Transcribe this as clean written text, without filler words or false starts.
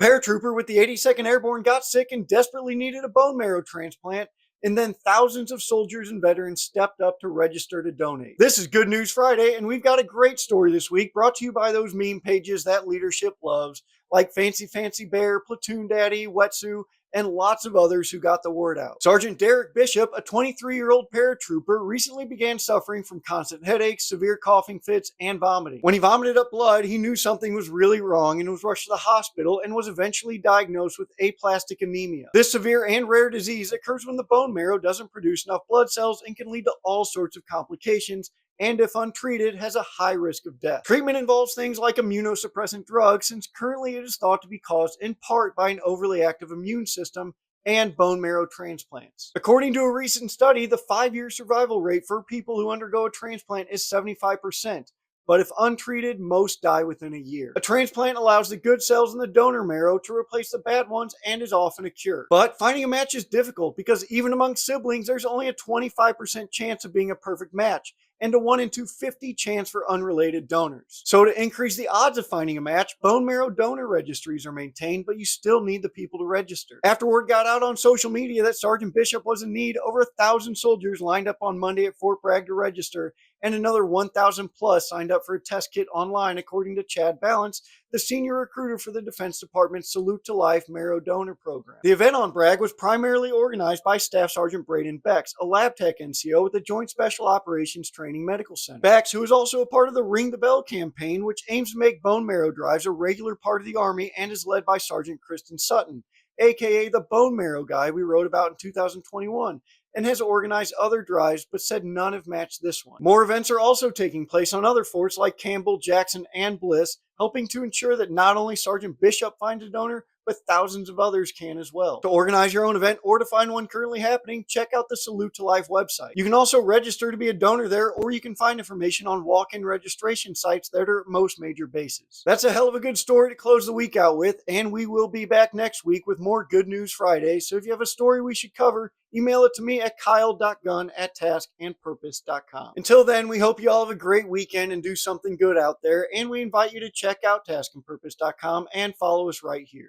paratrooper with the 82nd Airborne got sick and desperately needed a bone marrow transplant, and then thousands of soldiers and veterans stepped up to register to donate. This is Good News Friday, and we've got a great story this week brought to you by those meme pages that leadership loves, like Fancy Fancy Bear, Platoon Daddy, Wetsu, and lots of others who got the word out. Sergeant Derek Bishop, a 23-year-old paratrooper, recently began suffering from constant headaches, severe coughing fits, and vomiting. When he vomited up blood, he knew something was really wrong and was rushed to the hospital and was eventually diagnosed with aplastic anemia. This severe and rare disease occurs when the bone marrow doesn't produce enough blood cells and can lead to all sorts of complications, and if untreated, has a high risk of death. Treatment involves things like immunosuppressant drugs, since currently it is thought to be caused in part by an overly active immune system, and bone marrow transplants. According to a recent study, the 5-year survival rate for people who undergo a transplant is 75%. But if untreated, most die within a year. A transplant allows the good cells in the donor marrow to replace the bad ones and is often a cure. But finding a match is difficult because even among siblings, there's only a 25% chance of being a perfect match, and a 1 in 250 chance for unrelated donors. So to increase the odds of finding a match, bone marrow donor registries are maintained, but you still need the people to register. After word got out on social media that Sergeant Bishop was in need, over 1,000 soldiers lined up on Monday at Fort Bragg to register, and another 1,000 plus signed up for a test kit online, according to Chad Balance, the senior recruiter for the Defense Department's Salute to Life Marrow Donor Program. The event on Bragg was primarily organized by Staff Sergeant Braden Bex, a lab tech NCO with the Joint Special Operations Training Medical Center. Bex, who is also a part of the Ring the Bell campaign, which aims to make bone marrow drives a regular part of the Army and is led by Sergeant Kristen Sutton, aka the bone marrow guy we wrote about in 2021, and has organized other drives but said none have matched this one. More events are also taking place on other forts like Campbell, Jackson, and Bliss, helping to ensure that not only Sergeant Bishop finds a donor, but thousands of others can as well. To organize your own event or to find one currently happening, check out the Salute to Life website. You can also register to be a donor there, or you can find information on walk-in registration sites that are at most major bases. That's a hell of a good story to close the week out with, and we will be back next week with more Good News Friday, so if you have a story we should cover, email it to me at kyle.gunn@taskandpurpose.com. Until then, we hope you all have a great weekend and do something good out there, and we invite you to check out taskandpurpose.com and follow us right here.